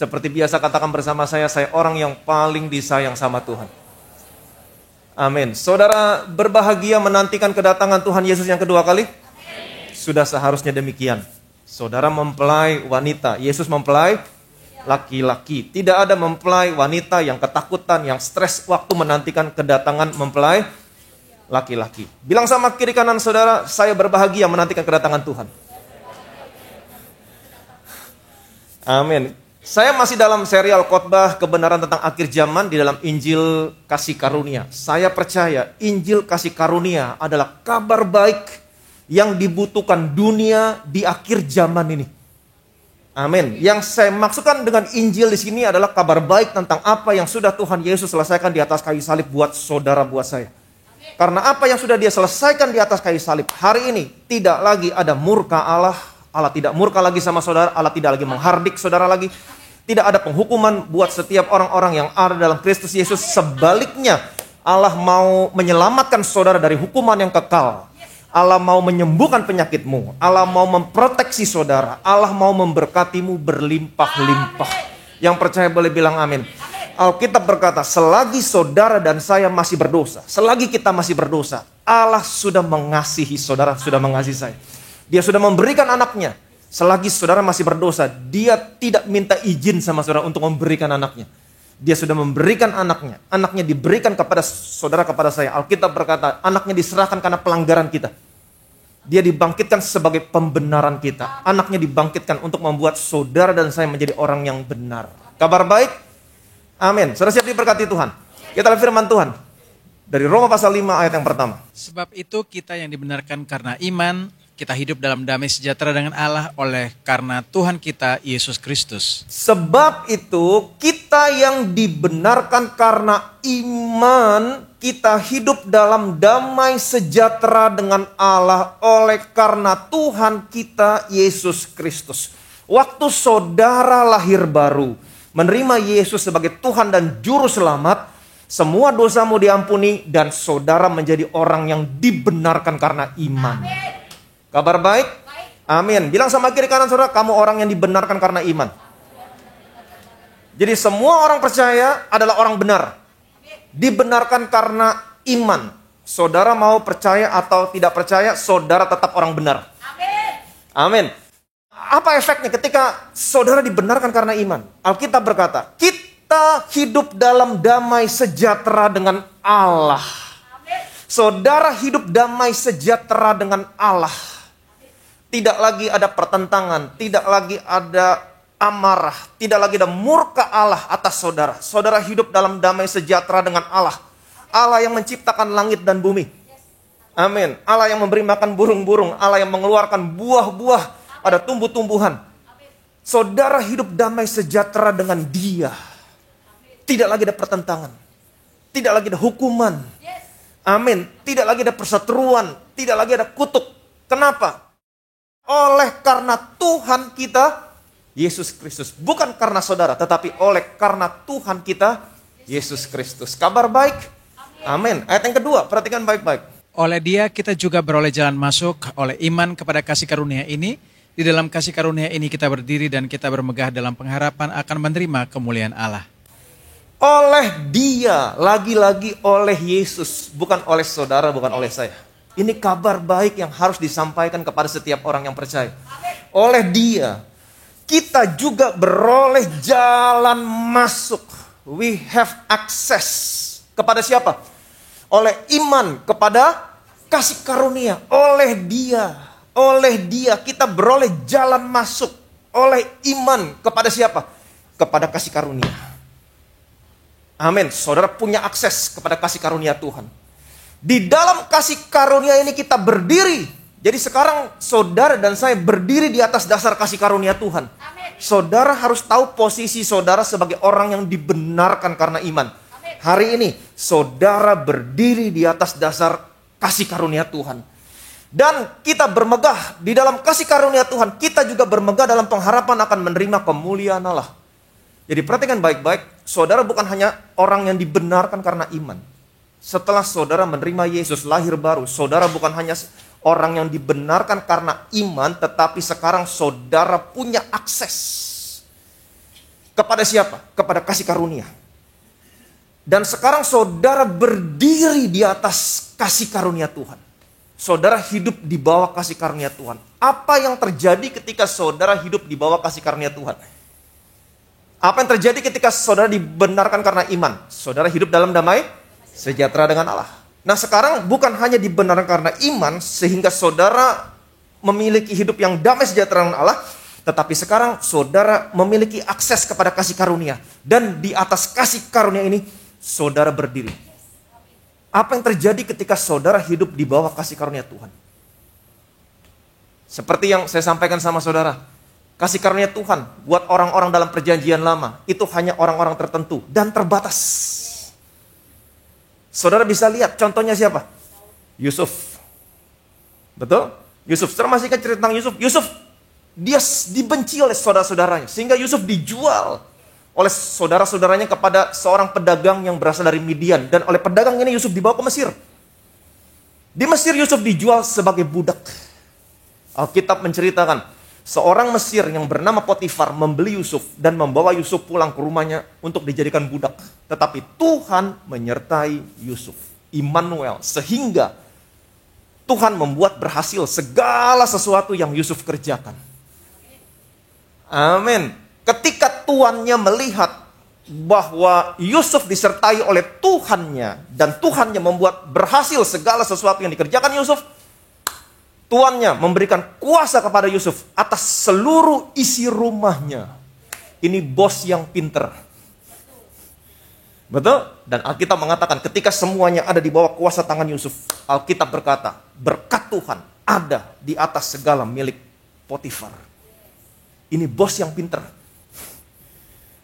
Seperti biasa katakan bersama saya orang yang paling disayang sama Tuhan. Amin. Saudara berbahagia menantikan kedatangan Tuhan Yesus yang kedua kali? Sudah seharusnya demikian. Saudara mempelai wanita, Yesus mempelai laki-laki. Tidak ada mempelai wanita yang ketakutan, yang stres waktu menantikan kedatangan mempelai laki-laki. Bilang sama kiri kanan saudara, saya berbahagia menantikan kedatangan Tuhan. Amin. Saya masih dalam serial khotbah kebenaran tentang akhir zaman di dalam Injil Kasih Karunia. Saya percaya Injil Kasih Karunia adalah kabar baik yang dibutuhkan dunia di akhir zaman ini. Amin. Yang saya maksudkan dengan Injil di sini adalah kabar baik tentang apa yang sudah Tuhan Yesus selesaikan di atas kayu salib buat saudara, buat saya. Karena apa yang sudah dia selesaikan di atas kayu salib, hari ini tidak lagi ada murka Allah. Allah tidak murka lagi sama saudara, Allah tidak lagi menghardik saudara lagi. Tidak ada penghukuman buat setiap orang-orang yang ada dalam Kristus Yesus. Sebaliknya, Allah mau menyelamatkan saudara dari hukuman yang kekal. Allah mau menyembuhkan penyakitmu. Allah mau memproteksi saudara. Allah mau memberkatimu berlimpah-limpah. Yang percaya boleh bilang amin. Alkitab berkata, selagi saudara dan saya masih berdosa, selagi kita masih berdosa, Allah sudah mengasihi saudara, sudah mengasihi saya. Dia sudah memberikan anaknya. Selagi saudara masih berdosa, dia tidak minta izin sama saudara untuk memberikan anaknya. Dia sudah memberikan anaknya. Anaknya diberikan kepada saudara, kepada saya. Alkitab berkata, anaknya diserahkan karena pelanggaran kita. Dia dibangkitkan sebagai pembenaran kita. Anaknya dibangkitkan untuk membuat saudara dan saya menjadi orang yang benar. Kabar baik? Amin. Saudara siap diberkati Tuhan. Kita lihat firman Tuhan. Dari Roma pasal 5 ayat yang pertama. Sebab itu kita yang dibenarkan karena iman, kita hidup dalam damai sejahtera dengan Allah oleh karena Tuhan kita Yesus Kristus. Sebab itu kita yang dibenarkan karena iman, kita hidup dalam damai sejahtera dengan Allah oleh karena Tuhan kita Yesus Kristus. Waktu saudara lahir baru, menerima Yesus sebagai Tuhan dan Juru Selamat, semua dosamu diampuni dan saudara menjadi orang yang dibenarkan karena iman. Kabar baik? Amin. Bilang sama kiri kanan saudara, kamu orang yang dibenarkan karena iman. Jadi semua orang percaya adalah orang benar. Dibenarkan karena iman. Saudara mau percaya atau tidak percaya, saudara tetap orang benar. Amin. Apa efeknya ketika saudara dibenarkan karena iman? Alkitab berkata, kita hidup dalam damai sejahtera dengan Allah. Saudara hidup damai sejahtera dengan Allah. Tidak lagi ada pertentangan, tidak lagi ada amarah, tidak lagi ada murka Allah atas saudara. Saudara hidup dalam damai sejahtera dengan Allah. Allah yang menciptakan langit dan bumi. Amin. Allah yang memberi makan burung-burung, Allah yang mengeluarkan buah-buah pada tumbuh-tumbuhan. Saudara hidup damai sejahtera dengan Dia. Tidak lagi ada pertentangan, tidak lagi ada hukuman. Amin. Tidak lagi ada perseteruan, tidak lagi ada kutuk. Kenapa? Oleh karena Tuhan kita Yesus Kristus. Bukan karena saudara, tetapi oleh karena Tuhan kita Yesus Kristus. Kabar baik? Amin. Ayat yang kedua, perhatikan baik-baik. Oleh Dia kita juga beroleh jalan masuk oleh iman kepada kasih karunia ini. Di dalam kasih karunia ini kita berdiri dan kita bermegah dalam pengharapan akan menerima kemuliaan Allah. Oleh Dia, lagi-lagi oleh Yesus. Bukan oleh saudara, bukan oleh saya. Ini kabar baik yang harus disampaikan kepada setiap orang yang percaya. Oleh Dia, kita juga beroleh jalan masuk. We have access. Kepada siapa? Oleh iman kepada kasih karunia. Oleh Dia kita beroleh jalan masuk. Oleh iman kepada siapa? Kepada kasih karunia. Amin. Saudara punya akses kepada kasih karunia Tuhan. Di dalam kasih karunia ini kita berdiri. Jadi sekarang saudara dan saya berdiri di atas dasar kasih karunia Tuhan. Amin. Saudara harus tahu posisi saudara sebagai orang yang dibenarkan karena iman. Amin. Hari ini saudara berdiri di atas dasar kasih karunia Tuhan. Dan kita bermegah di dalam kasih karunia Tuhan. Kita juga bermegah dalam pengharapan akan menerima kemuliaan Allah. Jadi perhatikan baik-baik. Saudara bukan hanya orang yang dibenarkan karena iman. Setelah saudara menerima Yesus lahir baru, saudara bukan hanya orang yang dibenarkan karena iman, tetapi sekarang saudara punya akses Kepada siapa? Kepada kasih karunia. Dan sekarang saudara berdiri di atas kasih karunia Tuhan. Saudara hidup di bawah kasih karunia Tuhan. Apa yang terjadi ketika saudara hidup di bawah kasih karunia Tuhan? Apa yang terjadi ketika saudara dibenarkan karena iman? Saudara hidup dalam damai sejahtera dengan Allah. Nah sekarang bukan hanya dibenarkan karena iman sehingga saudara memiliki hidup yang damai sejahtera dengan Allah. Tetapi sekarang saudara memiliki akses kepada kasih karunia. Dan di atas kasih karunia ini saudara berdiri. Apa yang terjadi ketika saudara hidup di bawah kasih karunia Tuhan? Seperti yang saya sampaikan sama saudara. Kasih karunia Tuhan buat orang-orang dalam perjanjian lama itu hanya orang-orang tertentu dan terbatas. Saudara bisa lihat contohnya siapa? Yusuf. Betul? Yusuf. Saudara masih ingat cerita tentang Yusuf? Yusuf dia dibenci oleh saudara-saudaranya sehingga Yusuf dijual oleh saudara-saudaranya kepada seorang pedagang yang berasal dari Midian, dan oleh pedagang ini Yusuf dibawa ke Mesir. Di Mesir Yusuf dijual sebagai budak. Alkitab menceritakan seorang Mesir yang bernama Potifar membeli Yusuf dan membawa Yusuf pulang ke rumahnya untuk dijadikan budak. Tetapi Tuhan menyertai Yusuf, Immanuel, sehingga Tuhan membuat berhasil segala sesuatu yang Yusuf kerjakan. Amin. Ketika tuannya melihat bahwa Yusuf disertai oleh Tuhannya dan Tuhannya membuat berhasil segala sesuatu yang dikerjakan Yusuf, tuannya memberikan kuasa kepada Yusuf atas seluruh isi rumahnya. Ini bos yang pinter. Betul? Dan Alkitab mengatakan ketika semuanya ada di bawah kuasa tangan Yusuf, Alkitab berkata, berkat Tuhan ada di atas segala milik Potifar. Ini bos yang pinter.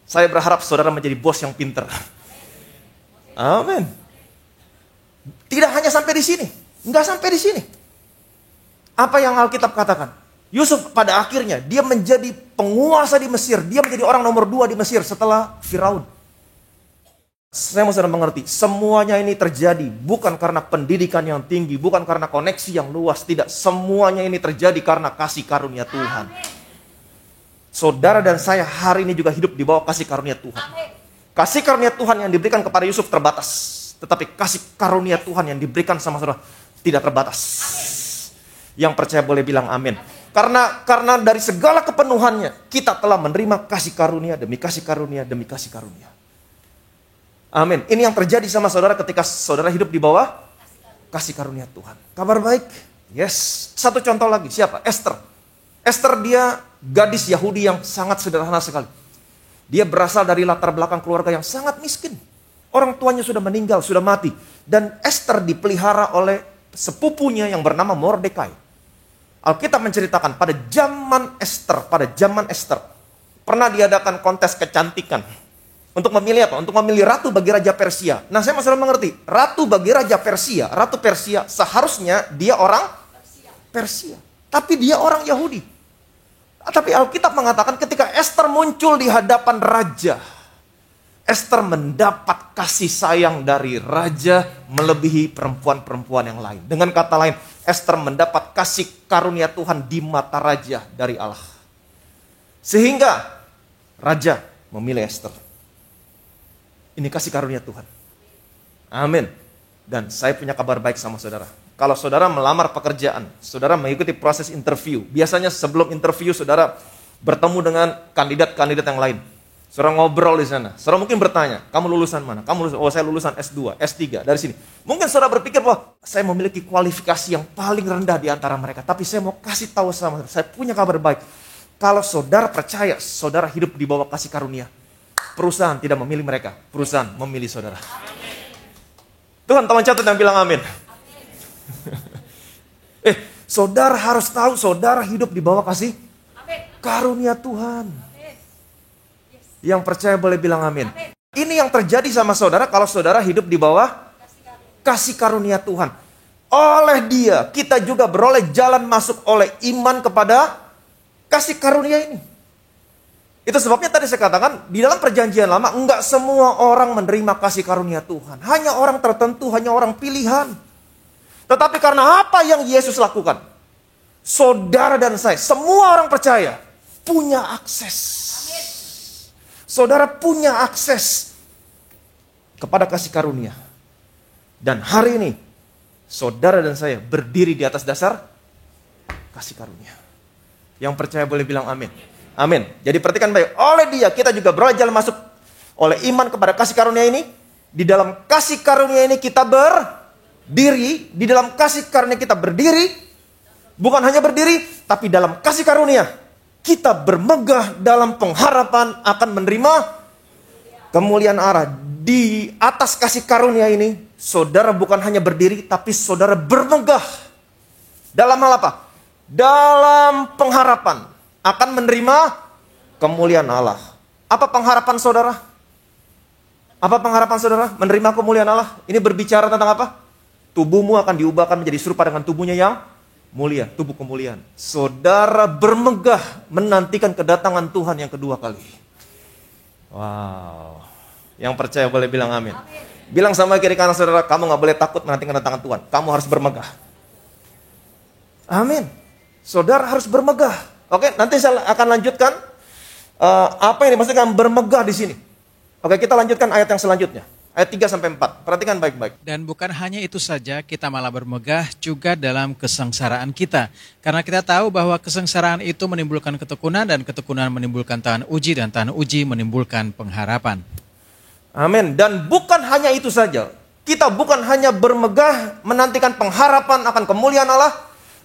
Saya berharap saudara menjadi bos yang pinter. Amin. Tidak hanya sampai di sini. Enggak sampai di sini. Apa yang Alkitab katakan? Yusuf pada akhirnya dia menjadi penguasa di Mesir. Dia menjadi orang nomor 2 di Mesir setelah Firaun. Saya mau saudara mengerti, semuanya ini terjadi bukan karena pendidikan yang tinggi, bukan karena koneksi yang luas, tidak. Semuanya ini terjadi karena kasih karunia Tuhan. Saudara dan saya hari ini juga hidup di bawah kasih karunia Tuhan. Kasih karunia Tuhan yang diberikan kepada Yusuf terbatas, tetapi kasih karunia Tuhan yang diberikan sama saudara tidak terbatas. Yang percaya boleh bilang amin. Karena dari segala kepenuhannya kita telah menerima kasih karunia demi kasih karunia demi kasih karunia. Amin. Ini yang terjadi sama saudara ketika saudara hidup di bawah kasih karunia Tuhan. Kabar baik? Yes. Satu contoh lagi, siapa? Esther. Esther dia gadis Yahudi yang sangat sederhana sekali. Dia berasal dari latar belakang keluarga yang sangat miskin. Orang tuanya sudah meninggal, sudah mati. Dan Esther dipelihara oleh sepupunya yang bernama Mordekai. Alkitab menceritakan pada zaman Esther pernah diadakan kontes kecantikan. Untuk memilih apa? Untuk memilih ratu bagi Raja Persia. Nah, saya masih mengerti. Ratu bagi Raja Persia. Ratu Persia seharusnya dia orang Persia. Tapi dia orang Yahudi. Tapi Alkitab mengatakan ketika Esther muncul di hadapan raja, Esther mendapat kasih sayang dari raja melebihi perempuan-perempuan yang lain. Dengan kata lain, Esther mendapat kasih karunia Tuhan di mata raja dari Allah. Sehingga raja memilih Esther. Ini kasih karunia Tuhan. Amin. Dan saya punya kabar baik sama saudara. Kalau saudara melamar pekerjaan, saudara mengikuti proses interview. Biasanya sebelum interview saudara bertemu dengan kandidat-kandidat yang lain. Saudara ngobrol di sana. Saudara mungkin bertanya, kamu lulusan mana? Saya lulusan S2, S3 dari sini. Mungkin saudara berpikir bahwa saya memiliki kualifikasi yang paling rendah di antara mereka. Tapi saya mau kasih tahu sama saudara, saya punya kabar baik. Kalau saudara percaya, saudara hidup di bawah kasih karunia. Perusahaan tidak memilih mereka, perusahaan memilih saudara. Tuhan, tolong catat dan bilang amin. Saudara harus tahu saudara hidup di bawah kasih karunia Tuhan. Yang percaya boleh bilang amin. Ini yang terjadi sama saudara kalau saudara hidup di bawah kasih karunia Tuhan. Oleh Dia kita juga beroleh jalan masuk oleh iman kepada kasih karunia ini. Itu sebabnya tadi saya katakan di dalam perjanjian lama enggak semua orang menerima kasih karunia Tuhan. Hanya orang tertentu, hanya orang pilihan. Tetapi karena apa yang Yesus lakukan, saudara dan saya, semua orang percaya, punya akses. Saudara punya akses kepada kasih karunia. Dan hari ini, saudara dan saya berdiri di atas dasar kasih karunia. Yang percaya boleh bilang amin. Amin. Jadi perhatikan baik, oleh Dia kita juga beroleh jalan masuk oleh iman kepada kasih karunia ini. Di dalam kasih karunia ini kita berdiri, di dalam kasih karunia kita berdiri, bukan hanya berdiri, tapi dalam kasih karunia kita bermegah dalam pengharapan akan menerima kemuliaan Allah. Di atas kasih karunia ini, saudara bukan hanya berdiri, tapi saudara bermegah. Dalam hal apa? Dalam pengharapan akan menerima kemuliaan Allah. Apa pengharapan saudara? Apa pengharapan saudara? Menerima kemuliaan Allah. Ini berbicara tentang apa? Tubuhmu akan diubahkan menjadi serupa dengan tubuhnya yang mulia, tubuh kemuliaan. Saudara bermegah menantikan kedatangan Tuhan yang kedua kali. Wow. Yang percaya boleh bilang amin. Bilang sama kiri kanan saudara, kamu gak boleh takut menantikan kedatangan Tuhan. Kamu harus bermegah. Amin. Saudara harus bermegah. Oke, nanti saya akan lanjutkan apa yang dimaksudkan bermegah di sini. Oke, kita lanjutkan ayat yang selanjutnya. Ayat 3-4. Perhatikan baik-baik. Dan bukan hanya itu saja, kita malah bermegah juga dalam kesengsaraan kita. Karena kita tahu bahwa kesengsaraan itu menimbulkan ketekunan, dan ketekunan menimbulkan tahan uji, dan tahan uji menimbulkan pengharapan. Amin. Dan bukan hanya itu saja. Kita bukan hanya bermegah menantikan pengharapan akan kemuliaan Allah,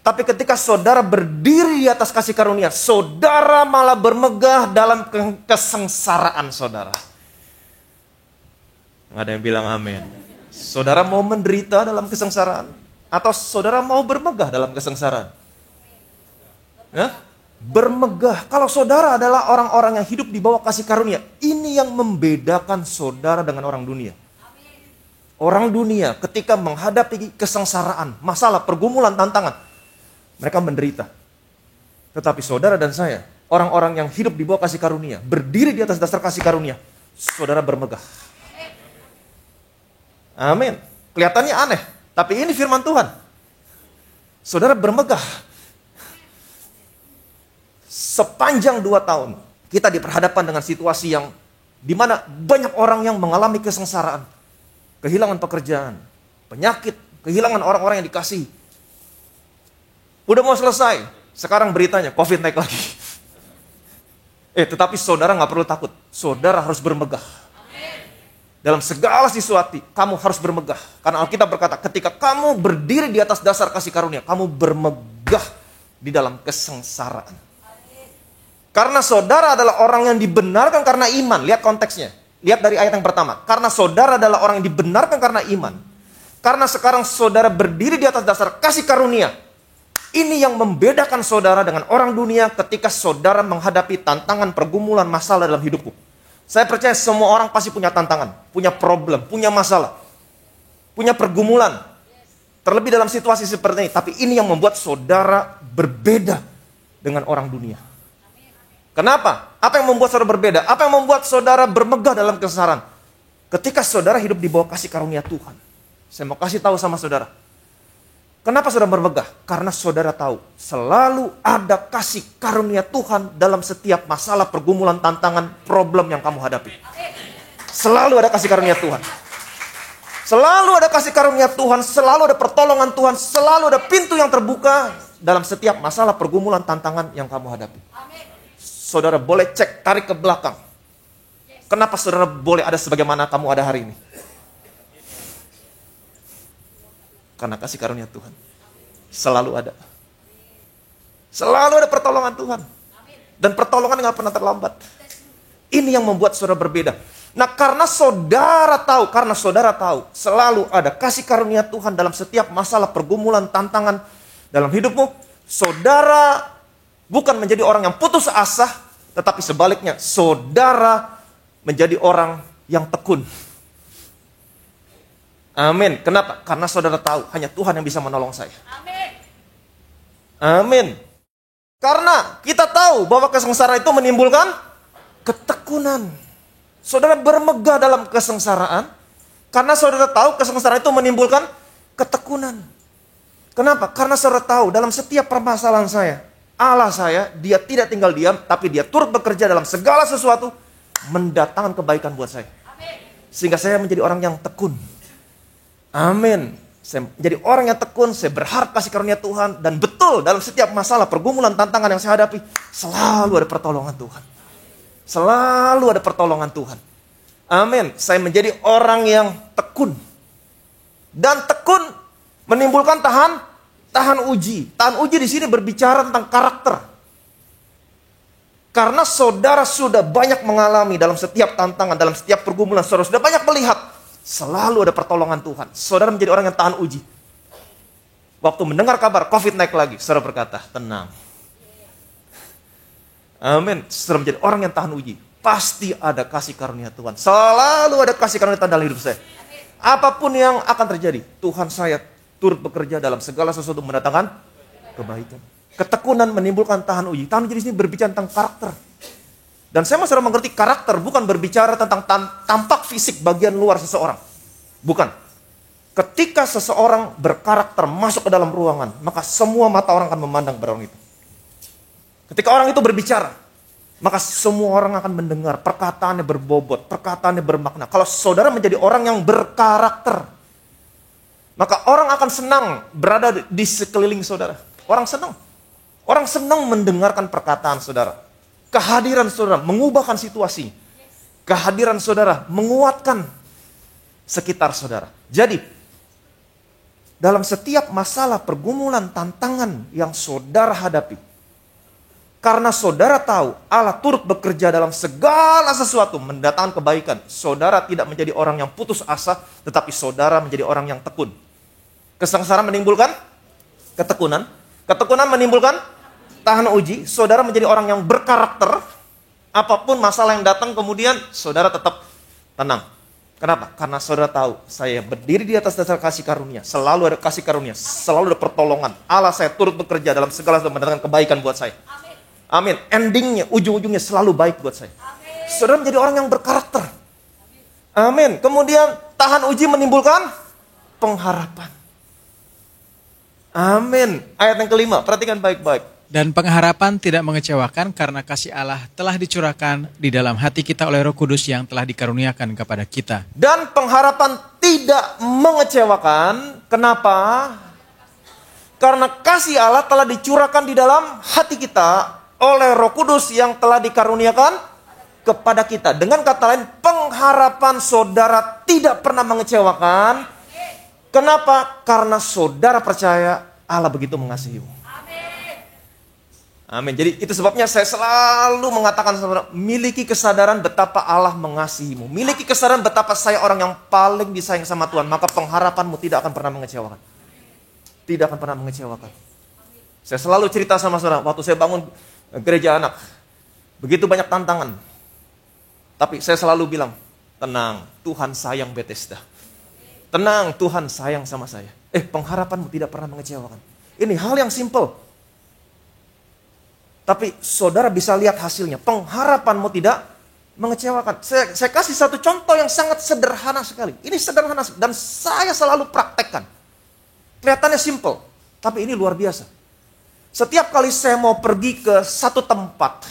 tapi ketika saudara berdiri di atas kasih karunia, saudara malah bermegah dalam kesengsaraan saudara. Nggak ada yang bilang amin. Saudara mau menderita dalam kesengsaraan? Atau saudara mau bermegah dalam kesengsaraan? Ya? Bermegah. Kalau saudara adalah orang-orang yang hidup di bawah kasih karunia, ini yang membedakan saudara dengan orang dunia. Orang dunia ketika menghadapi kesengsaraan, masalah, pergumulan, tantangan, mereka menderita. Tetapi saudara dan saya, orang-orang yang hidup di bawah kasih karunia, berdiri di atas dasar kasih karunia, saudara bermegah. Amin. Kelihatannya aneh, tapi ini firman Tuhan. Saudara bermegah. Sepanjang 2 tahun, kita diperhadapkan dengan situasi yang dimana banyak orang yang mengalami kesengsaraan. Kehilangan pekerjaan, penyakit, kehilangan orang-orang yang dikasihi. Udah mau selesai, sekarang beritanya COVID naik lagi. Tetapi saudara gak perlu takut, saudara harus bermegah. Dalam segala sesuatu, kamu harus bermegah. Karena Alkitab berkata, ketika kamu berdiri di atas dasar kasih karunia, kamu bermegah di dalam kesengsaraan. Karena saudara adalah orang yang dibenarkan karena iman. Lihat konteksnya. Lihat dari ayat yang pertama. Karena saudara adalah orang yang dibenarkan karena iman. Karena sekarang saudara berdiri di atas dasar kasih karunia. Ini yang membedakan saudara dengan orang dunia ketika saudara menghadapi tantangan, pergumulan, masalah dalam hidupku. Saya percaya semua orang pasti punya tantangan, punya problem, punya masalah, punya pergumulan. Terlebih dalam situasi seperti ini. Tapi ini yang membuat saudara berbeda dengan orang dunia. Kenapa? Apa yang membuat saudara berbeda? Apa yang membuat saudara bermegah dalam kesengsaraan? Ketika saudara hidup di bawah kasih karunia Tuhan. Saya mau kasih tahu sama saudara. Kenapa saudara bermegah? Karena saudara tahu selalu ada kasih karunia Tuhan dalam setiap masalah, pergumulan, tantangan, problem yang kamu hadapi. Selalu ada kasih karunia Tuhan. Selalu ada kasih karunia Tuhan, selalu ada pertolongan Tuhan, selalu ada pintu yang terbuka dalam setiap masalah, pergumulan, tantangan yang kamu hadapi. Saudara boleh cek, tarik ke belakang. Kenapa saudara boleh ada sebagaimana kamu ada hari ini? Karena kasih karunia Tuhan. Selalu ada. Selalu ada pertolongan Tuhan. Dan pertolongan gak pernah terlambat. Ini yang membuat saudara berbeda. Nah karena saudara tahu selalu ada kasih karunia Tuhan dalam setiap masalah, pergumulan, tantangan dalam hidupmu. Saudara bukan menjadi orang yang putus asa, tetapi sebaliknya, saudara menjadi orang yang tekun. Amin. Kenapa? Karena saudara tahu, hanya Tuhan yang bisa menolong saya. Amin. Karena kita tahu bahwa kesengsaraan itu menimbulkan ketekunan. Saudara bermegah dalam kesengsaraan, karena saudara tahu kesengsaraan itu menimbulkan ketekunan. Kenapa? Karena saudara tahu dalam setiap permasalahan saya, Allah saya, dia tidak tinggal diam, tapi dia turut bekerja dalam segala sesuatu mendatangkan kebaikan buat saya. Sehingga saya menjadi orang yang tekun. Amin. Saya menjadi orang yang tekun, saya berharap kasih karunia Tuhan. Dan betul, dalam setiap masalah, pergumulan, tantangan yang saya hadapi, selalu ada pertolongan Tuhan. Selalu ada pertolongan Tuhan. Amin. Saya menjadi orang yang tekun. Dan tekun menimbulkan tahan uji. Tahan uji di sini berbicara tentang karakter. Karena saudara sudah banyak mengalami dalam setiap tantangan, dalam setiap pergumulan, saudara sudah banyak melihat, selalu ada pertolongan Tuhan. Saudara menjadi orang yang tahan uji. Waktu mendengar kabar COVID naik lagi, saudara berkata, tenang. Amin. Saudara menjadi orang yang tahan uji. Pasti ada kasih karunia Tuhan. Selalu ada kasih karunia Tuhan dalam hidup saya. Apapun yang akan terjadi, Tuhan saya turut bekerja dalam segala sesuatu mendatangkan kebaikan. Ketekunan menimbulkan tahan uji. Tahan uji di sini berbicara tentang karakter. Dan saya masih mengerti karakter bukan berbicara tentang tampak fisik bagian luar seseorang. Bukan. Ketika seseorang berkarakter masuk ke dalam ruangan, maka semua mata orang akan memandang pada orang itu. Ketika orang itu berbicara, maka semua orang akan mendengar. Perkataannya berbobot, perkataannya bermakna. Kalau saudara menjadi orang yang berkarakter, maka orang akan senang berada di sekeliling saudara. Orang senang. Orang senang mendengarkan perkataan saudara. Kehadiran saudara mengubahkan situasi. Kehadiran saudara menguatkan sekitar saudara. Jadi, dalam setiap masalah, pergumulan, tantangan yang saudara hadapi, karena saudara tahu Allah turut bekerja dalam segala sesuatu mendatangkan kebaikan, saudara tidak menjadi orang yang putus asa, tetapi saudara menjadi orang yang tekun. Kesengsaraan menimbulkan ketekunan. Ketekunan menimbulkan tahan uji. Saudara menjadi orang yang berkarakter. Apapun masalah yang datang, kemudian saudara tetap tenang. Kenapa? Karena saudara tahu, saya berdiri di atas dasar kasih karunia. Selalu ada kasih karunia, selalu ada pertolongan. Allah saya turut bekerja dalam segala sesuatu mendatangkan kebaikan buat saya. Amin. Endingnya, ujung-ujungnya selalu baik buat saya. Saudara menjadi orang yang berkarakter. Amin. Kemudian tahan uji menimbulkan pengharapan. Amin. Ayat yang kelima, perhatikan baik-baik. Dan pengharapan tidak mengecewakan karena kasih Allah telah dicurahkan di dalam hati kita oleh Roh Kudus yang telah dikaruniakan kepada kita. Dan pengharapan tidak mengecewakan. Kenapa? Karena kasih Allah telah dicurahkan di dalam hati kita oleh Roh Kudus yang telah dikaruniakan kepada kita. Dengan kata lain, pengharapan saudara tidak pernah mengecewakan. Kenapa? Karena saudara percaya Allah begitu mengasihimu. Amin. Jadi itu sebabnya saya selalu mengatakan saudara, miliki kesadaran betapa Allah mengasihimu. Miliki kesadaran betapa saya orang yang paling disayang sama Tuhan. Maka pengharapanmu tidak akan pernah mengecewakan. Tidak akan pernah mengecewakan. Saya selalu cerita sama saudara, waktu saya bangun gereja anak, begitu banyak tantangan. Tapi saya selalu bilang, tenang, Tuhan sayang Bethesda. Tenang, Tuhan sayang sama saya. Pengharapanmu tidak pernah mengecewakan. Ini hal yang simple. Tapi saudara bisa lihat hasilnya. Pengharapanmu tidak mengecewakan. Saya kasih satu contoh yang sangat sederhana sekali. Ini sederhana dan saya selalu praktekkan. Kelihatannya simple, tapi ini luar biasa. Setiap kali saya mau pergi ke satu tempat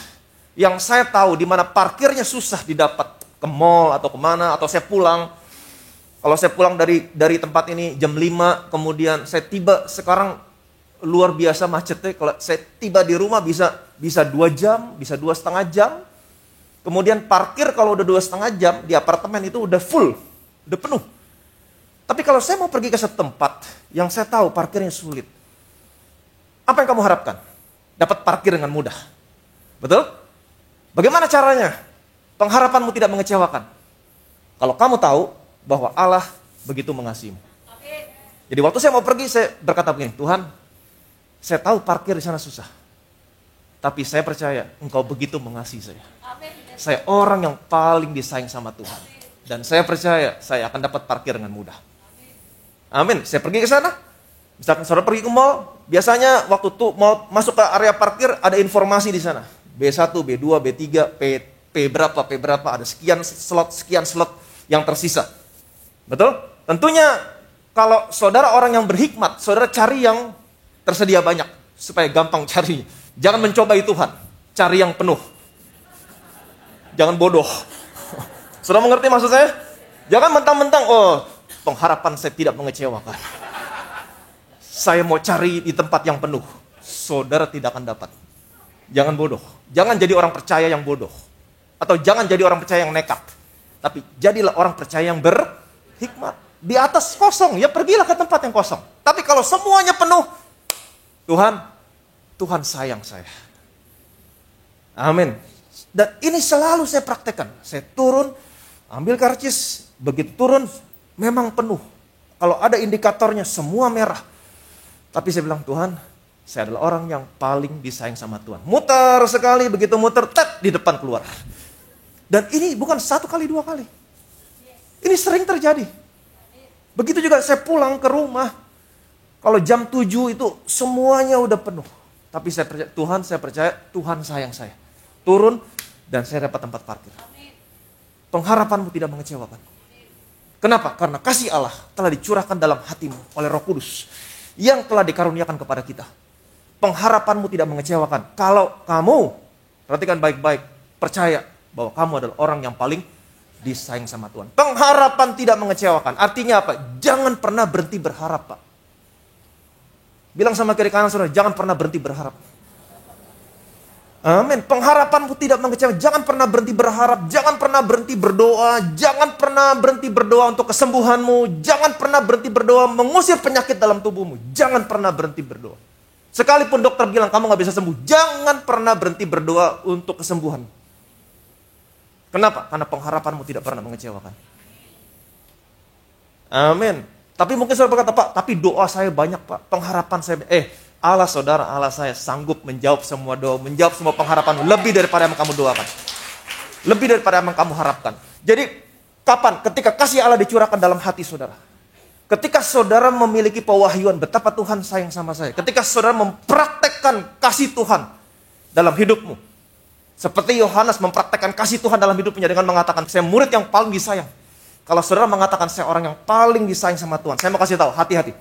yang saya tahu di mana parkirnya susah didapat, ke mall atau kemana, atau saya pulang. Kalau saya pulang dari tempat ini jam 5, kemudian saya tiba sekarang luar biasa macetnya. Kalau saya tiba di rumah bisa 2 jam, bisa 2,5 jam. Kemudian parkir kalau udah 2,5 jam di apartemen itu udah full, udah penuh. Tapi kalau saya mau pergi ke satu tempat yang saya tahu parkirnya sulit, apa yang kamu harapkan? Dapat parkir dengan mudah. Betul? Bagaimana caranya? Pengharapanmu tidak mengecewakan. Kalau kamu tahu bahwa Allah begitu mengasihimu. Jadi waktu saya mau pergi, saya berkata begini, Tuhan, saya tahu parkir di sana susah. Tapi saya percaya Engkau begitu mengasihi saya. Saya orang yang paling disayang sama Tuhan. Dan saya percaya saya akan dapat parkir dengan mudah. Amin. Saya pergi ke sana. Misalkan saudara pergi ke mall, biasanya waktu tuh mau masuk ke area parkir ada informasi di sana. B1, B2, B3, P berapa, ada sekian slot yang tersisa. Betul? Tentunya kalau saudara orang yang berhikmat, saudara cari yang tersedia banyak supaya gampang cari. Jangan mencobai Tuhan, cari yang penuh. Jangan bodoh. Sudah mengerti maksud saya? Jangan mentang-mentang, oh pengharapan saya tidak mengecewakan. Saya mau cari di tempat yang penuh. Saudara tidak akan dapat. Jangan bodoh. Jangan jadi orang percaya yang bodoh. Atau jangan jadi orang percaya yang nekat. Tapi jadilah orang percaya yang berhikmat. Di atas kosong, ya pergilah ke tempat yang kosong. Tapi kalau semuanya penuh, Tuhan sayang saya. Amin. Dan ini selalu saya praktekkan. Saya turun, ambil karcis, begitu turun, memang penuh. Kalau ada indikatornya, semua merah. Tapi saya bilang, Tuhan, saya adalah orang yang paling disayang sama Tuhan. Muter sekali, begitu muter, di depan keluar. Dan ini bukan 1 kali, 2 kali. Ini sering terjadi. Begitu juga saya pulang ke rumah. Kalau jam 7 itu semuanya udah penuh. Tapi saya percaya Tuhan sayang saya. Turun dan saya dapat tempat parkir. Pengharapanmu tidak mengecewakan. Kenapa? Karena kasih Allah telah dicurahkan dalam hatimu oleh Roh Kudus yang telah dikaruniakan kepada kita. Pengharapanmu tidak mengecewakan. Kalau kamu, perhatikan baik-baik, percaya bahwa kamu adalah orang yang paling disayang sama Tuhan. Pengharapan tidak mengecewakan. Artinya apa? Jangan pernah berhenti berharap, Pak. Bilang sama kiri kanan saudara, jangan pernah berhenti berharap. Amin. Pengharapanmu tidak mengecewakan. Jangan pernah berhenti berharap. Jangan pernah berhenti berdoa. Jangan pernah berhenti berdoa untuk kesembuhanmu. Jangan pernah berhenti berdoa mengusir penyakit dalam tubuhmu. Jangan pernah berhenti berdoa. Sekalipun dokter bilang kamu gak bisa sembuh, jangan pernah berhenti berdoa untuk kesembuhan. Kenapa? Karena pengharapanmu tidak pernah mengecewakan. Amin. Tapi mungkin saudara berkata, Pak, tapi doa saya banyak, Pak. Pengharapan saya, Allah saudara, Allah saya sanggup menjawab semua doa, menjawab semua pengharapanmu. Lebih daripada yang kamu doakan. Lebih daripada yang kamu harapkan. Jadi, kapan? Ketika kasih Allah dicurahkan dalam hati saudara. Ketika saudara memiliki pewahyuan betapa Tuhan sayang sama saya. Ketika saudara mempraktekkan kasih Tuhan dalam hidupmu. Seperti Yohanes mempraktekkan kasih Tuhan dalam hidupnya dengan mengatakan, saya murid yang paling disayang. Kalau saudara mengatakan, saya orang yang paling disayang sama Tuhan. Saya mau kasih tahu, hati-hati.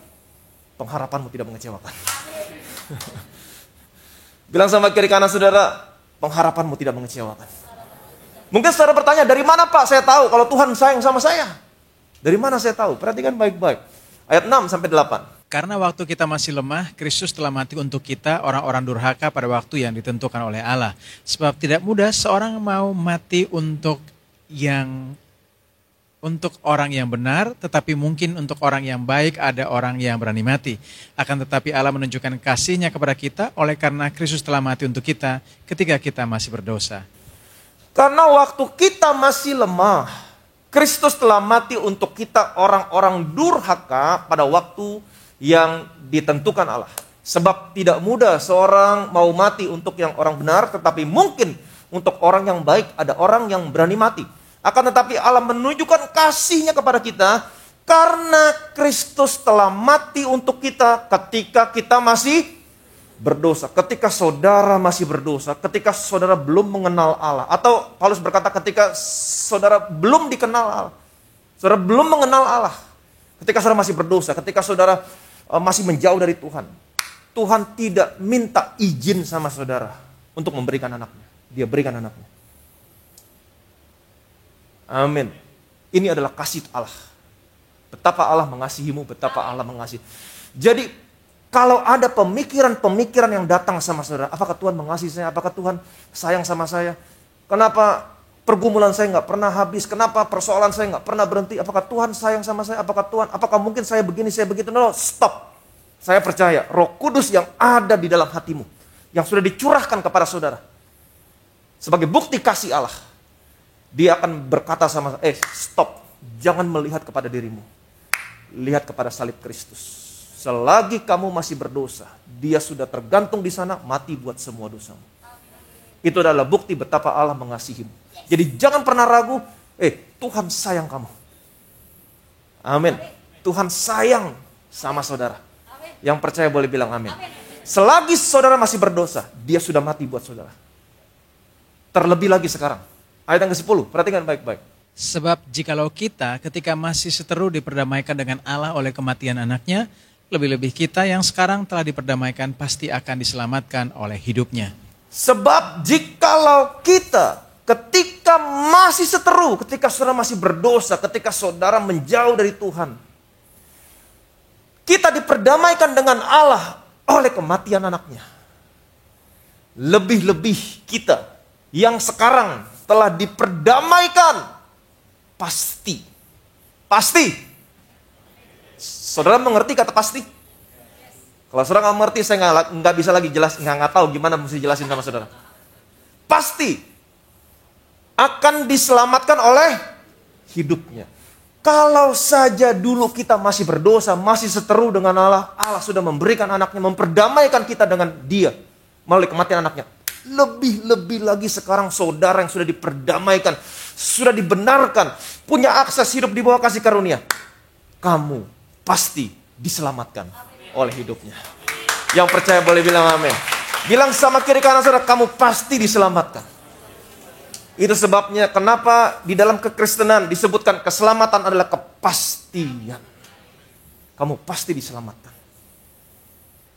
Pengharapanmu tidak mengecewakan. Bilang sama kiri kanan saudara, pengharapanmu tidak mengecewakan. Mungkin saudara bertanya, dari mana Pak saya tahu kalau Tuhan sayang sama saya? Dari mana saya tahu? Perhatikan baik-baik. Ayat 6-8. Karena waktu kita masih lemah, Kristus telah mati untuk kita, orang-orang durhaka pada waktu yang ditentukan oleh Allah. Sebab tidak mudah seorang mau mati untuk orang yang benar, tetapi mungkin untuk orang yang baik ada orang yang berani mati. Akan tetapi Allah menunjukkan kasih-Nya kepada kita oleh karena Kristus telah mati untuk kita ketika kita masih berdosa. Karena waktu kita masih lemah, Kristus telah mati untuk kita orang-orang durhaka pada waktu yang ditentukan Allah. Sebab tidak mudah seorang mau mati untuk yang orang benar, tetapi mungkin untuk orang yang baik ada orang yang berani mati. Akan tetapi Allah menunjukkan kasih-Nya kepada kita karena Kristus telah mati untuk kita ketika kita masih berdosa. Ketika saudara masih berdosa, ketika saudara belum mengenal Allah. Atau Paulus berkata ketika saudara belum dikenal Allah. Saudara belum mengenal Allah. Ketika saudara masih berdosa, ketika saudara masih menjauh dari Tuhan. Tuhan tidak minta izin sama saudara untuk memberikan anaknya. Dia berikan anaknya. Amin. Ini adalah kasih Allah. Betapa Allah mengasihimu, betapa Allah mengasihi. Jadi kalau ada pemikiran-pemikiran yang datang sama saudara, apakah Tuhan mengasihi saya? Apakah Tuhan sayang sama saya? Kenapa pergumulan saya nggak pernah habis? Kenapa persoalan saya nggak pernah berhenti? Apakah Tuhan sayang sama saya? Apakah mungkin saya begini, saya begitu? No, stop. Saya percaya Roh Kudus yang ada di dalam hatimu, yang sudah dicurahkan kepada saudara, sebagai bukti kasih Allah, Dia akan berkata sama saya, stop. Jangan melihat kepada dirimu. Lihat kepada salib Kristus. Selagi kamu masih berdosa, Dia sudah tergantung di sana, mati buat semua dosamu. Itu adalah bukti betapa Allah mengasihimu. Jadi jangan pernah ragu, Tuhan sayang kamu. Amin. Tuhan sayang sama saudara. Yang percaya boleh bilang amin. Selagi saudara masih berdosa, Dia sudah mati buat saudara. Terlebih lagi sekarang. Ayat yang ke-10, perhatikan baik-baik. Sebab jikalau kita ketika masih seteru diperdamaikan dengan Allah oleh kematian anaknya, lebih-lebih kita yang sekarang telah diperdamaikan pasti akan diselamatkan oleh hidupnya. Sebab jikalau kita ketika masih seteru, ketika saudara masih berdosa, ketika saudara menjauh dari Tuhan, kita diperdamaikan dengan Allah oleh kematian anaknya. Lebih-lebih kita yang sekarang telah diperdamaikan, pasti. Saudara mengerti kata pasti? Kalau saudara nggak mengerti, saya nggak bisa lagi jelas, nggak tahu gimana mesti jelasin sama saudara. Pasti akan diselamatkan oleh hidupnya. Kalau saja dulu kita masih berdosa, masih seteru dengan Allah, Allah sudah memberikan anaknya, memperdamaikan kita dengan Dia melalui kematian anaknya. Lebih-lebih lagi sekarang saudara yang sudah diperdamaikan, sudah dibenarkan, punya akses hidup di bawah kasih karunia. Kamu pasti diselamatkan oleh hidupnya. Yang percaya boleh bilang amin. Bilang sama kiri kanan saudara, kamu pasti diselamatkan. Itu sebabnya kenapa di dalam kekristenan disebutkan keselamatan adalah kepastian. Kamu pasti diselamatkan.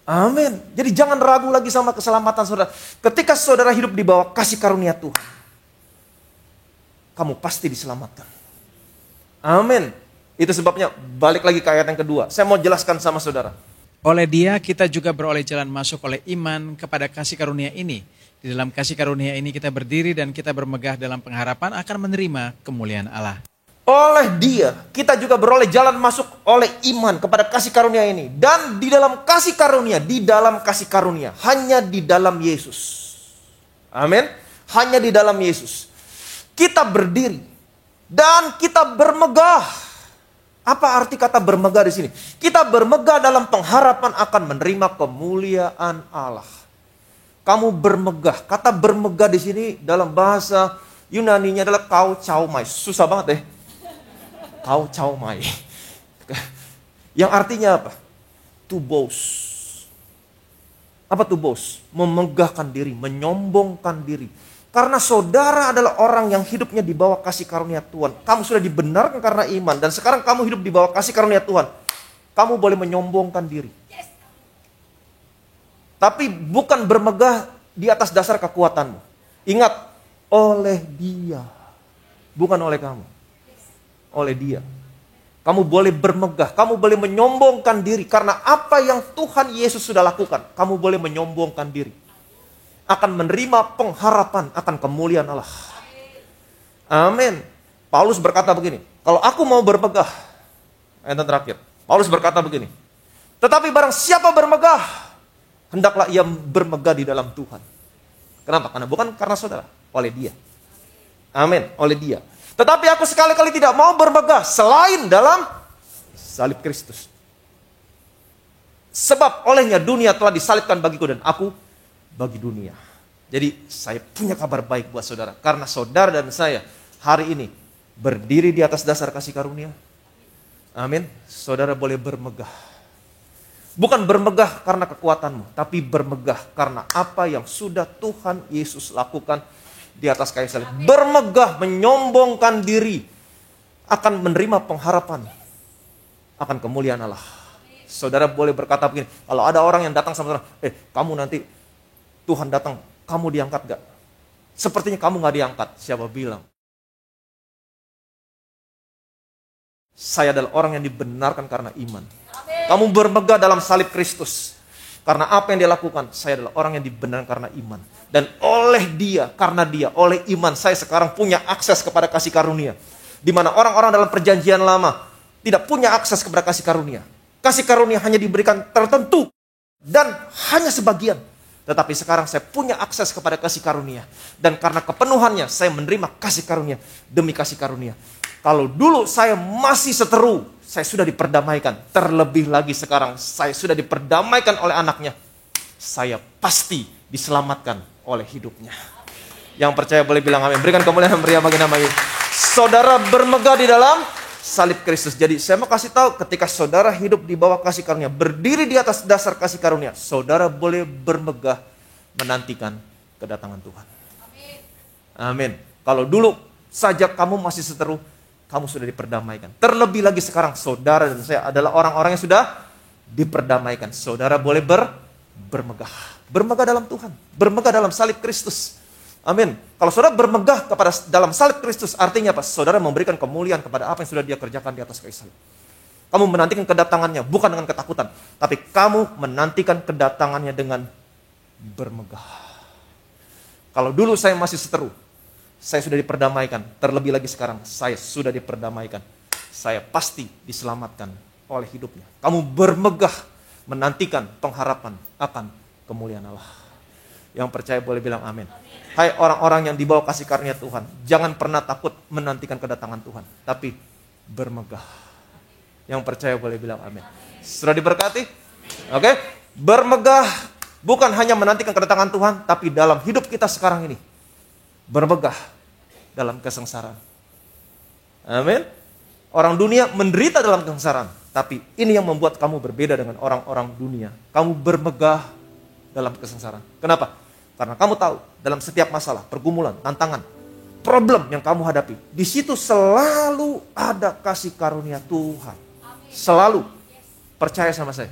Amin. Jadi jangan ragu lagi sama keselamatan saudara. Ketika saudara hidup di bawah kasih karunia Tuhan, kamu pasti diselamatkan. Amin. Itu sebabnya balik lagi ke ayat yang kedua. Saya mau jelaskan sama saudara. Oleh Dia kita juga beroleh jalan masuk oleh iman kepada kasih karunia ini. Di dalam kasih karunia ini kita berdiri dan kita bermegah dalam pengharapan akan menerima kemuliaan Allah. Oleh Dia kita juga beroleh jalan masuk oleh iman kepada kasih karunia ini. Dan di dalam kasih karunia, hanya di dalam Yesus. Amin. Hanya di dalam Yesus. Kita berdiri dan kita bermegah. Apa arti kata bermegah di sini? Kita bermegah dalam pengharapan akan menerima kemuliaan Allah. Kamu bermegah. Kata bermegah di sini dalam bahasa Yunaninya adalah kauchaumai. Susah banget deh. Kauchaumai. Yang artinya apa? To boast. Apa to boast? Memegahkan diri, menyombongkan diri. Karena saudara adalah orang yang hidupnya di bawah kasih karunia Tuhan. Kamu sudah dibenarkan karena iman. Dan sekarang kamu hidup di bawah kasih karunia Tuhan. Kamu boleh menyombongkan diri. Tapi bukan bermegah di atas dasar kekuatanmu. Ingat, oleh Dia. Bukan oleh kamu. Oleh Dia. Kamu boleh bermegah. Kamu boleh menyombongkan diri. Karena apa yang Tuhan Yesus sudah lakukan. Kamu boleh menyombongkan diri. Akan menerima pengharapan akan kemuliaan Allah. Amin. Paulus berkata begini, kalau aku mau bermegah, ayat terakhir, Paulus berkata begini, tetapi barang siapa bermegah, hendaklah ia bermegah di dalam Tuhan. Kenapa? Karena bukan karena saudara, oleh Dia. Amin, oleh Dia. Tetapi aku sekali-kali tidak mau bermegah selain dalam salib Kristus. Sebab olehnya dunia telah disalibkan bagiku dan aku bagi dunia. Jadi saya punya kabar baik buat saudara. Karena saudara dan saya hari ini berdiri di atas dasar kasih karunia. Amin. Saudara boleh bermegah. Bukan bermegah karena kekuatanmu. Tapi bermegah karena apa yang sudah Tuhan Yesus lakukan di atas kayu salib. Bermegah, menyombongkan diri. Akan menerima pengharapan. Akan kemuliaan Allah. Saudara boleh berkata begini. Kalau ada orang yang datang sama saudara. Kamu nanti Tuhan datang, kamu diangkat gak? Sepertinya kamu gak diangkat. Siapa bilang? Saya adalah orang yang dibenarkan karena iman. Kamu bermegah dalam salib Kristus. Karena apa yang Dia lakukan? Saya adalah orang yang dibenarkan karena iman. Dan oleh Dia, karena Dia, oleh iman, saya sekarang punya akses kepada kasih karunia. Di mana orang-orang dalam perjanjian lama tidak punya akses kepada kasih karunia. Kasih karunia hanya diberikan tertentu. Dan hanya sebagian. Tetapi sekarang saya punya akses kepada kasih karunia. Dan karena kepenuhannya saya menerima kasih karunia demi kasih karunia. Kalau dulu saya masih seteru, saya sudah diperdamaikan. Terlebih lagi sekarang saya sudah diperdamaikan oleh anaknya. Saya pasti diselamatkan oleh hidupnya. Yang percaya boleh bilang amin. Berikan kemuliaan meriah bagi nama Yesus. Saudara bermegah di dalam salib Kristus. Jadi saya mau kasih tahu, ketika saudara hidup di bawah kasih karunia, berdiri di atas dasar kasih karunia, saudara boleh bermegah menantikan kedatangan Tuhan. Amin. Kalau dulu saja kamu masih seteru, kamu sudah diperdamaikan. Terlebih lagi sekarang saudara dan saya adalah orang-orang yang sudah diperdamaikan. Saudara boleh bermegah. Bermegah dalam Tuhan. Bermegah dalam salib Kristus. Amin. Kalau saudara bermegah kepada dalam salib Kristus, artinya apa? Saudara memberikan kemuliaan kepada apa yang sudah dia kerjakan di atas kayu salib. Kamu menantikan kedatangannya bukan dengan ketakutan, tapi kamu menantikan kedatangannya dengan bermegah. Kalau dulu saya masih seteru, saya sudah diperdamaikan. Terlebih lagi sekarang, saya sudah diperdamaikan. Saya pasti diselamatkan oleh hidupnya. Kamu bermegah menantikan pengharapan akan kemuliaan Allah. Yang percaya boleh bilang amin. Hai orang-orang yang dibawa kasih karunia Tuhan, jangan pernah takut menantikan kedatangan Tuhan, tapi bermegah. Yang percaya boleh bilang amin. Sudah diberkati? Oke? Bermegah bukan hanya menantikan kedatangan Tuhan, tapi dalam hidup kita sekarang ini bermegah dalam kesengsaraan. Amin. Orang dunia menderita dalam kesengsaraan, tapi ini yang membuat kamu berbeda dengan orang-orang dunia. Kamu bermegah dalam kesengsaraan. Kenapa? Karena kamu tahu dalam setiap masalah, pergumulan, tantangan, problem yang kamu hadapi, di situ selalu ada kasih karunia Tuhan. Selalu. Percaya sama saya.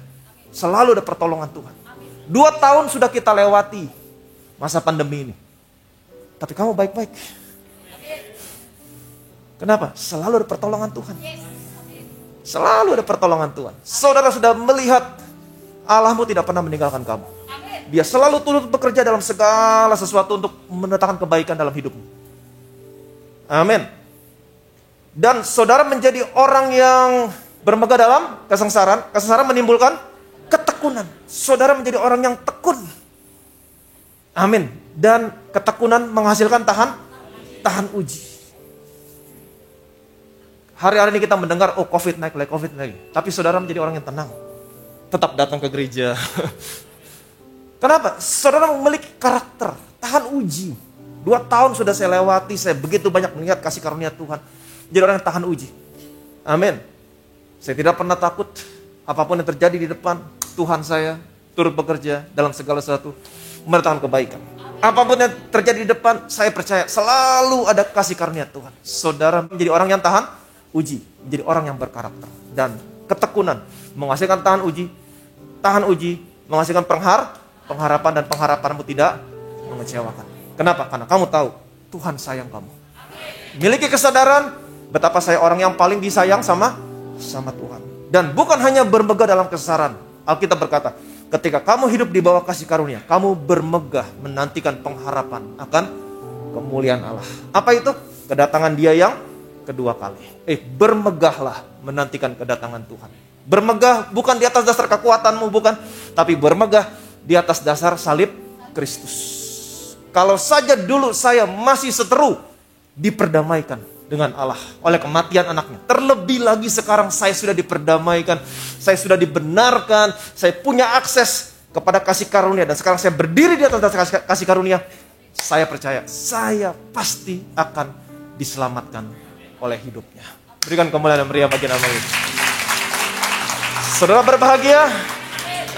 Selalu ada pertolongan Tuhan. 2 tahun sudah kita lewati masa pandemi ini. Tapi kamu baik-baik. Kenapa? Selalu ada pertolongan Tuhan. Selalu ada pertolongan Tuhan. Saudara sudah melihat Allahmu tidak pernah meninggalkan kamu. Dia selalu turut bekerja dalam segala sesuatu untuk mendatangkan kebaikan dalam hidupmu. Amin. Dan saudara menjadi orang yang bermegah dalam kesengsaraan. Kesengsaraan menimbulkan ketekunan. Saudara menjadi orang yang tekun. Amin. Dan ketekunan menghasilkan tahan uji. Hari-hari ini kita mendengar, oh COVID naik lagi. Tapi saudara menjadi orang yang tenang. Tetap datang ke gereja. Kenapa? Saudara memiliki karakter, tahan uji. 2 tahun sudah saya lewati, saya begitu banyak melihat kasih karunia Tuhan. Jadi orang yang tahan uji. Amin. Saya tidak pernah takut, apapun yang terjadi di depan, Tuhan saya turut bekerja dalam segala sesuatu, mendatangkan kebaikan. Apapun yang terjadi di depan, saya percaya selalu ada kasih karunia Tuhan. Saudara menjadi orang yang tahan uji, menjadi orang yang berkarakter. Dan ketekunan menghasilkan tahan uji menghasilkan pengharapan, dan pengharapanmu tidak mengecewakan. Kenapa? Karena kamu tahu Tuhan sayang kamu. Miliki kesadaran betapa saya orang yang paling disayang sama Tuhan. Dan bukan hanya bermegah dalam kesengsaraan. Alkitab berkata, ketika kamu hidup di bawah kasih karunia, kamu bermegah menantikan pengharapan akan kemuliaan Allah. Apa itu? Kedatangan Dia yang kedua kali. Bermegahlah menantikan kedatangan Tuhan. Bermegah bukan di atas dasar kekuatanmu, bukan, tapi bermegah di atas dasar salib Kristus. Kalau saja dulu saya masih seteru, diperdamaikan dengan Allah oleh kematian anaknya. Terlebih lagi sekarang saya sudah diperdamaikan, saya sudah dibenarkan, saya punya akses kepada kasih karunia, dan sekarang saya berdiri di atas dasar kasih karunia. Saya percaya, saya pasti akan diselamatkan oleh hidupnya. Berikan kemuliaan dan meriah bagi nama Yesus. Saudara berbahagia.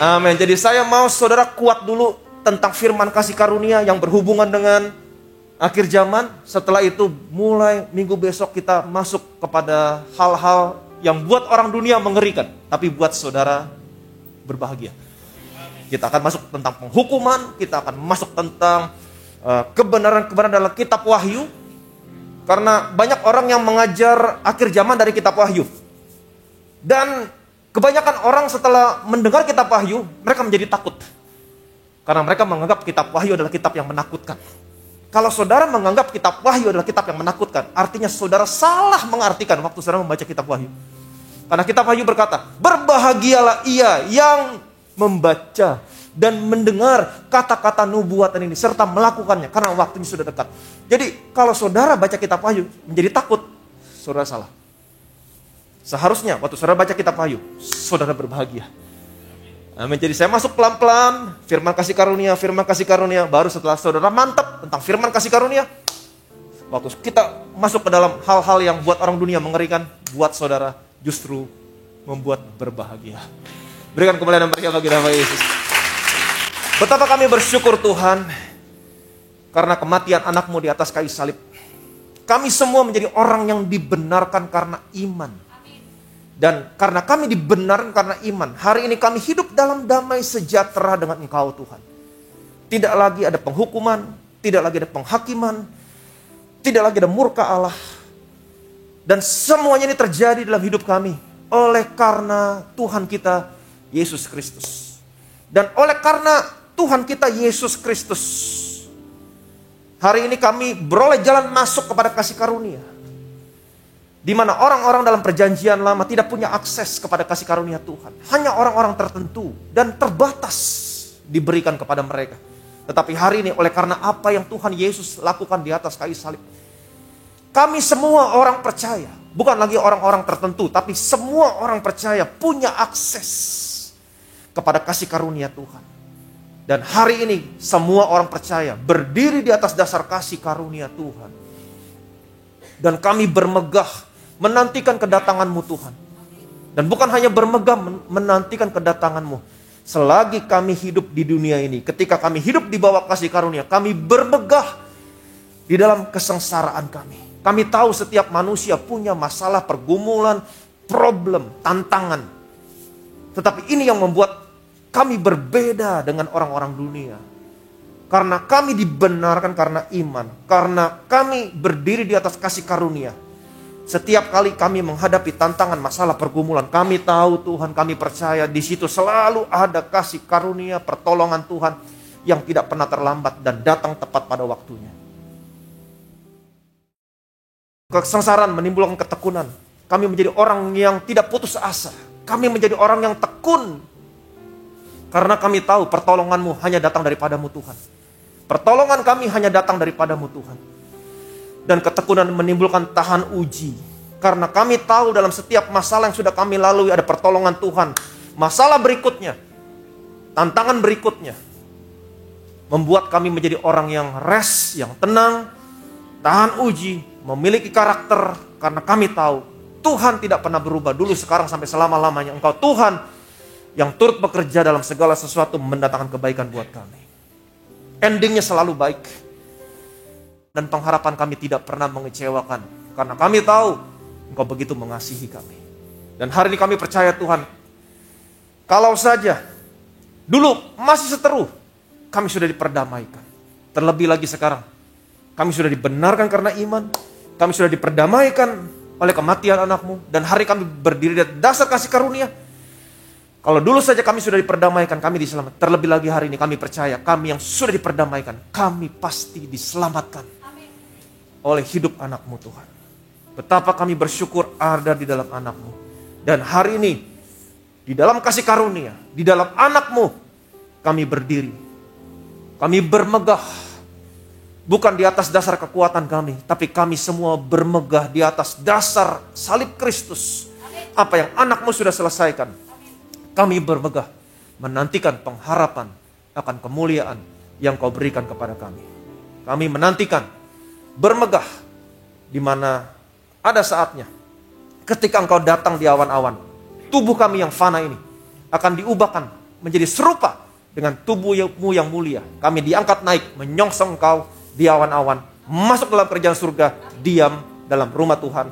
Amin. Jadi saya mau saudara kuat dulu tentang firman kasih karunia yang berhubungan dengan akhir zaman. Setelah itu mulai minggu besok kita masuk kepada hal-hal yang buat orang dunia mengerikan, tapi buat saudara berbahagia. Kita akan masuk tentang penghukuman, kita akan masuk tentang kebenaran-kebenaran dalam kitab Wahyu. Karena banyak orang yang mengajar akhir zaman dari kitab Wahyu. Dan kebanyakan orang setelah mendengar kitab Wahyu, mereka menjadi takut. Karena mereka menganggap kitab Wahyu adalah kitab yang menakutkan. Kalau saudara menganggap kitab Wahyu adalah kitab yang menakutkan, artinya saudara salah mengartikan waktu saudara membaca kitab Wahyu. Karena kitab Wahyu berkata, berbahagialah ia yang membaca dan mendengar kata-kata nubuatan ini, serta melakukannya, karena waktunya sudah dekat. Jadi kalau saudara baca kitab Wahyu menjadi takut, saudara salah. Seharusnya waktu saudara baca kitab Wahyu, saudara berbahagia. Amin. Jadi saya masuk pelan-pelan, firman kasih karunia, baru setelah saudara mantap tentang firman kasih karunia, waktu kita masuk ke dalam hal-hal yang buat orang dunia mengerikan, buat saudara justru membuat berbahagia. Berikan kemuliaan dan berkat bagi nama Yesus. Betapa kami bersyukur Tuhan, karena kematian anakmu di atas kayu salib. Kami semua menjadi orang yang dibenarkan karena iman. Dan karena kami dibenarkan karena iman, hari ini kami hidup dalam damai sejahtera dengan Engkau Tuhan. Tidak lagi ada penghukuman, tidak lagi ada penghakiman, tidak lagi ada murka Allah. Dan semuanya ini terjadi dalam hidup kami oleh karena Tuhan kita Yesus Kristus. Dan oleh karena Tuhan kita Yesus Kristus, hari ini kami beroleh jalan masuk kepada kasih karunia. Di mana orang-orang dalam perjanjian lama tidak punya akses kepada kasih karunia Tuhan. Hanya orang-orang tertentu dan terbatas diberikan kepada mereka. Tetapi hari ini oleh karena apa yang Tuhan Yesus lakukan di atas kayu salib, kami semua orang percaya, bukan lagi orang-orang tertentu, tapi semua orang percaya punya akses kepada kasih karunia Tuhan. Dan hari ini semua orang percaya berdiri di atas dasar kasih karunia Tuhan. Dan kami bermegah menantikan kedatangan-Mu Tuhan. Dan bukan hanya bermegah menantikan kedatangan-Mu. Selagi kami hidup di dunia ini, ketika kami hidup di bawah kasih karunia, kami bermegah di dalam kesengsaraan kami. Kami tahu setiap manusia punya masalah, pergumulan, problem, tantangan. Tetapi ini yang membuat kami berbeda dengan orang-orang dunia. Karena kami dibenarkan karena iman. Karena kami berdiri di atas kasih karunia. Setiap kali kami menghadapi tantangan, masalah, pergumulan, kami tahu Tuhan, kami percaya di situ selalu ada kasih karunia, pertolongan Tuhan yang tidak pernah terlambat dan datang tepat pada waktunya. Kesengsaraan menimbulkan ketekunan. Kami menjadi orang yang tidak putus asa. Kami menjadi orang yang tekun. Karena kami tahu pertolongan-Mu hanya datang daripadamu Tuhan. Pertolongan kami hanya datang daripadamu Tuhan. Dan ketekunan menimbulkan tahan uji. Karena kami tahu dalam setiap masalah yang sudah kami lalui ada pertolongan Tuhan. Masalah berikutnya, tantangan berikutnya, membuat kami menjadi orang yang rest, yang tenang, tahan uji, memiliki karakter. Karena kami tahu Tuhan tidak pernah berubah dulu, sekarang, sampai selama-lamanya. Engkau Tuhan yang turut bekerja dalam segala sesuatu mendatangkan kebaikan buat kami. Endingnya selalu baik. Dan pengharapan kami tidak pernah mengecewakan. Karena kami tahu Engkau begitu mengasihi kami. Dan hari ini kami percaya Tuhan, kalau saja dulu masih seteru, kami sudah diperdamaikan. Terlebih lagi sekarang, kami sudah dibenarkan karena iman. Kami sudah diperdamaikan oleh kematian anak-Mu. Dan hari kami berdiri di dasar kasih karunia. Kalau dulu saja kami sudah diperdamaikan, kami diselamatkan. Terlebih lagi hari ini kami percaya, kami yang sudah diperdamaikan, kami pasti diselamatkan oleh hidup anak-Mu Tuhan. Betapa kami bersyukur ada di dalam anak-Mu. Dan hari ini, di dalam kasih karunia, di dalam anak-Mu, kami berdiri. Kami bermegah. Bukan di atas dasar kekuatan kami, tapi kami semua bermegah di atas dasar salib Kristus. Apa yang anak-Mu sudah selesaikan. Kami bermegah menantikan pengharapan akan kemuliaan yang Kau berikan kepada kami. Kami menantikan bermegah di mana ada saatnya ketika Engkau datang di awan-awan, tubuh kami yang fana ini akan diubahkan menjadi serupa dengan tubuh-Mu yang mulia. Kami diangkat naik menyongsong Engkau di awan-awan, masuk dalam kerajaan surga, diam dalam rumah Tuhan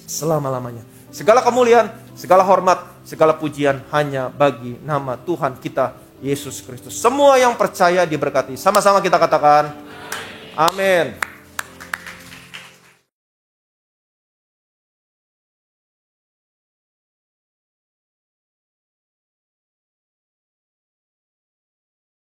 selama-lamanya. Segala kemuliaan, segala hormat, segala pujian hanya bagi nama Tuhan kita Yesus Kristus. Semua yang percaya diberkati. Sama-sama kita katakan amin.